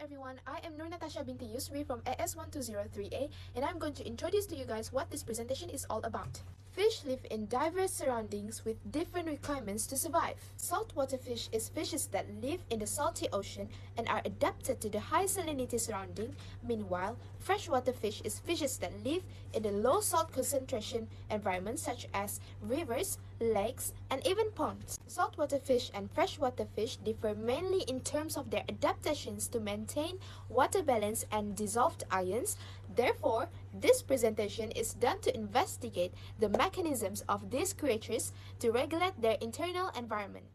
everyone, I am Nur Natasha binti Yusri from AS1203A and I'm going to introduce to you guys what this presentation is all about. Fish live in diverse surroundings with different requirements to survive. Saltwater fish is fishes that live in the salty ocean and are adapted to the high salinity surrounding. Meanwhile, freshwater fish is fishes that live in the low salt concentration environments such as rivers, lakes, and even ponds. Saltwater fish and freshwater fish differ mainly in terms of their adaptations to maintain water balance and dissolved ions. Therefore, this presentation is done to investigate the mechanisms of these creatures to regulate their internal environment.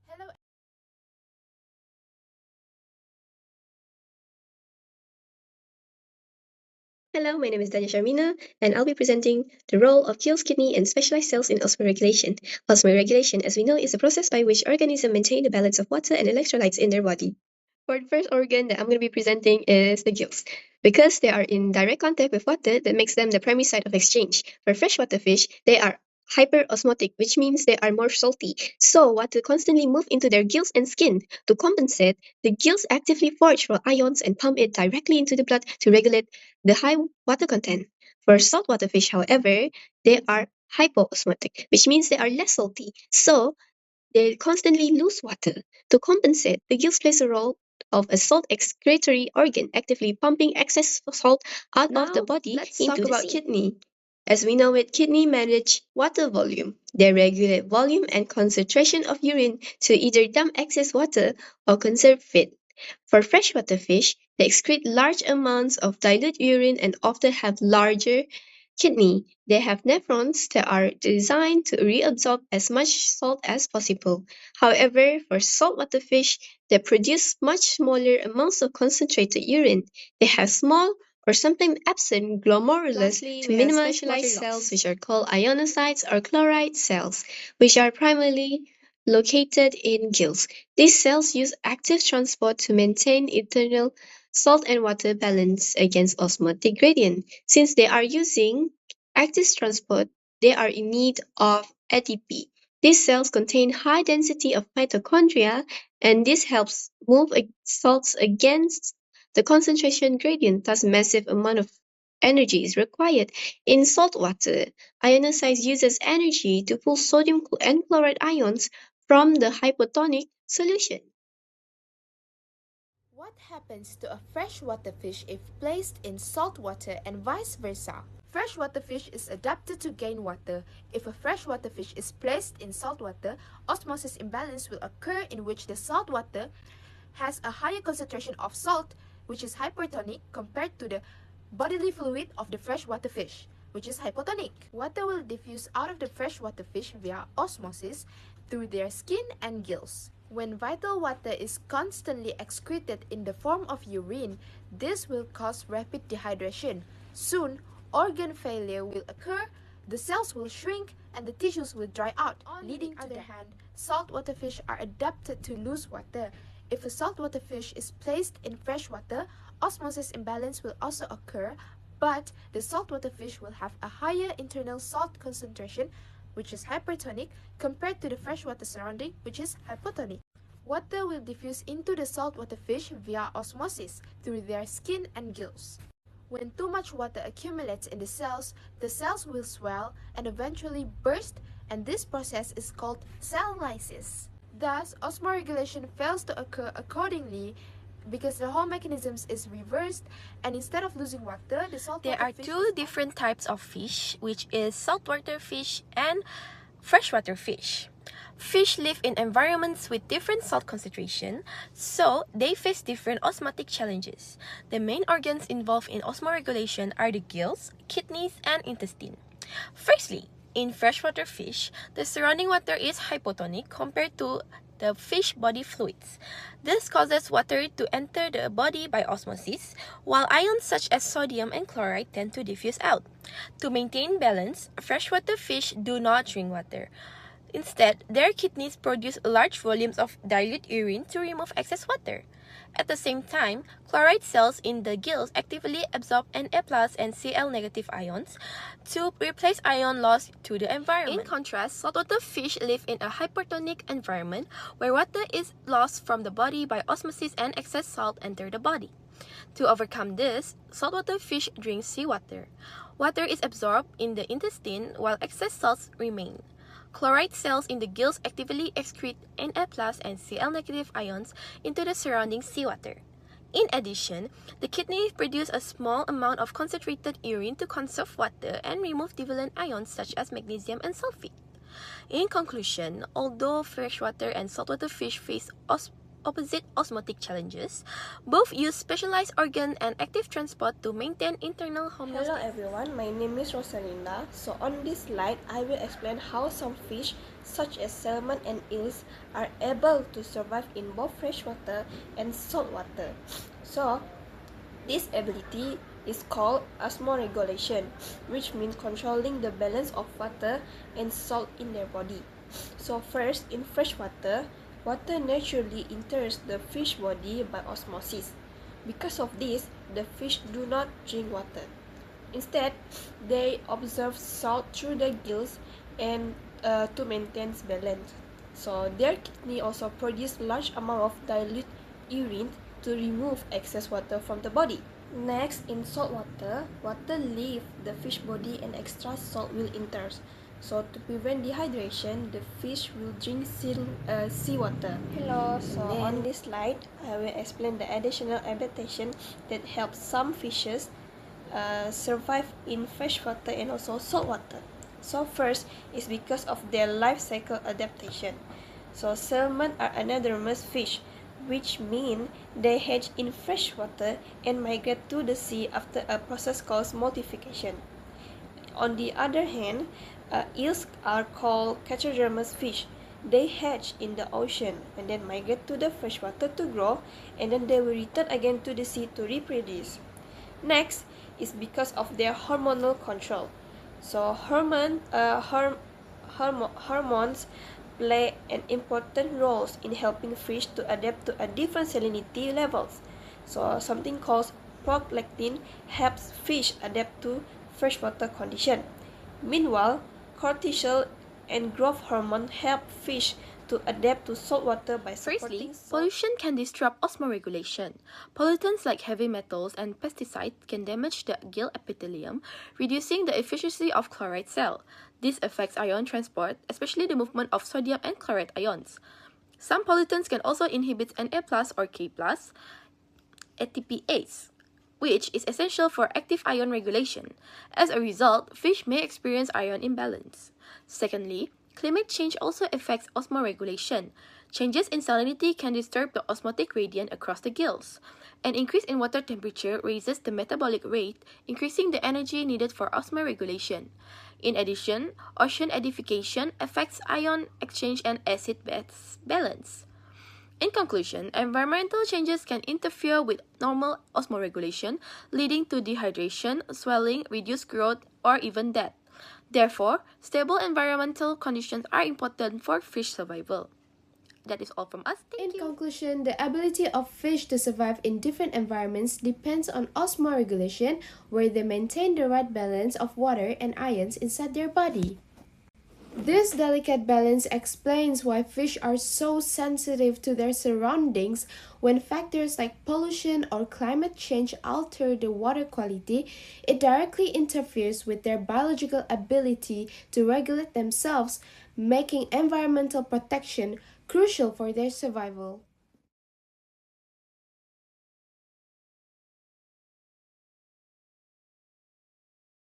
Hello. Hello, my name is Danya Sharmina, and I'll be presenting the role of gills, kidney, and specialized cells in osmoregulation. Osmoregulation, as we know, is a process by which organisms maintain the balance of water and electrolytes in their body. For the first organ that I'm going to be presenting is the gills. Because they are in direct contact with water, that makes them the primary site of exchange. For freshwater fish, they are hyperosmotic, which means they are more salty. So water constantly move into their gills and skin. To compensate, the gills actively forage for ions and pump it directly into the blood to regulate the high water content. For saltwater fish, however, they are hypoosmotic, which means they are less salty. So they constantly lose water. To compensate, the gills plays a role of a salt excretory organ, actively pumping excess salt out of the body let's into talk the about sea. Kidney. As we know it, kidney manage water volume. They regulate volume and concentration of urine to either dump excess water or conserve it. For freshwater fish, they excrete large amounts of dilute urine and often have larger kidney. They have nephrons that are designed to reabsorb as much salt as possible. However, for saltwater fish, they produce much smaller amounts of concentrated urine. They have small or sometimes absent glomerulus Lastly, to we have minimize specialized water cells, loss, which are called ionocytes or chloride cells, which are primarily located in gills. These cells use active transport to maintain internal salt and water balance against osmotic gradient. Since they are using active transport, they are in need of ATP. These cells contain high density of mitochondria, and this helps move salts against the concentration gradient. Thus, massive amount of energy is required. In salt water, ionocytes uses energy to pull sodium and chloride ions from the hypotonic solution. What happens to a freshwater fish if placed in salt water and vice versa? Freshwater fish is adapted to gain water. If a freshwater fish is placed in salt water, osmosis imbalance will occur in which the salt water has a higher concentration of salt, which is hypertonic, compared to the bodily fluid of the freshwater fish, which is hypotonic. Water will diffuse out of the freshwater fish via osmosis through their skin and gills. When vital water is constantly excreted in the form of urine, this will cause rapid dehydration. Soon, organ failure will occur, the cells will shrink, and the tissues will dry out. On the other hand, saltwater fish are adapted to lose water. If a saltwater fish is placed in freshwater, osmosis imbalance will also occur, but the saltwater fish will have a higher internal salt concentration, which is hypertonic, compared to the freshwater surrounding, which is hypotonic. Water will diffuse into the saltwater fish via osmosis through their skin and gills. When too much water accumulates in the cells will swell and eventually burst, and this process is called cell lysis. Thus, osmoregulation fails to occur accordingly because the whole mechanism is reversed, and instead of losing water, the saltwater there are fish two different types of fish, which is saltwater fish and freshwater fish. Fish live in environments with different salt concentration, so they face different osmotic challenges. The main organs involved in osmoregulation are the gills, kidneys, and intestine. Firstly, in freshwater fish, the surrounding water is hypotonic compared to the fish body fluids. This causes water to enter the body by osmosis, while ions such as sodium and chloride tend to diffuse out. To maintain balance, freshwater fish do not drink water. Instead, their kidneys produce large volumes of dilute urine to remove excess water. At the same time, chloride cells in the gills actively absorb Na+ and Cl- ions to replace ion lost to the environment. In contrast, saltwater fish live in a hypertonic environment where water is lost from the body by osmosis and excess salt enter the body. To overcome this, saltwater fish drink seawater. Water is absorbed in the intestine while excess salts remain. Chloride cells in the gills actively excrete Na+ and Cl- ions into the surrounding seawater. In addition, the kidneys produce a small amount of concentrated urine to conserve water and remove divalent ions such as magnesium and sulfate. In conclusion, although freshwater and saltwater fish face opposite osmotic challenges, both use specialized organ and active transport to maintain internal homeostasis. Hello everyone, my name is Rosalinda. So on this slide, I will explain how some fish, such as salmon and eels, are able to survive in both freshwater and saltwater. So, this ability is called osmoregulation, which means controlling the balance of water and salt in their body. So first, in freshwater, water naturally enters the fish body by osmosis. Because of this, the fish do not drink water. Instead, they absorb salt through the gills and to maintain balance. So their kidney also produce large amount of dilute urine to remove excess water from the body. Next, in saltwater, water leaves the fish body and extra salt will enter. So to prevent dehydration, the fish will drink seawater. Hello, so on this slide, I will explain the additional adaptation that helps some fishes survive in freshwater and also saltwater. So first is because of their life cycle adaptation. So salmon are anadromous fish, which mean they hatch in freshwater and migrate to the sea after a process called multiplication. On the other hand, eels are called catadromous fish. They hatch in the ocean and then migrate to the freshwater to grow, and then they will return again to the sea to reproduce. Next is because of their hormonal control. So hormones play an important role in helping fish to adapt to a different salinity levels. So something called prolactin helps fish adapt to freshwater condition. Meanwhile, cortisol and growth hormone help fish to adapt to saltwater by supporting Firstly, pollution can disrupt osmoregulation. Pollutants like heavy metals and pesticides can damage the gill epithelium, reducing the efficiency of chloride cell. This affects ion transport, especially the movement of sodium and chloride ions. Some pollutants can also inhibit Na+ or K+, ATPase, which is essential for active ion regulation. As a result, fish may experience ion imbalance. Secondly, climate change also affects osmoregulation. Changes in salinity can disturb the osmotic gradient across the gills. An increase in water temperature raises the metabolic rate, increasing the energy needed for osmoregulation. In addition, ocean acidification affects ion exchange and acid balance. In conclusion, environmental changes can interfere with normal osmoregulation, leading to dehydration, swelling, reduced growth, or even death. Therefore, stable environmental conditions are important for fish survival. That is all from us. Thank you. In conclusion, the ability of fish to survive in different environments depends on osmoregulation, where they maintain the right balance of water and ions inside their body. This delicate balance explains why fish are so sensitive to their surroundings when factors like pollution or climate change alter the water quality. It directly interferes with their biological ability to regulate themselves, making environmental protection crucial for their survival.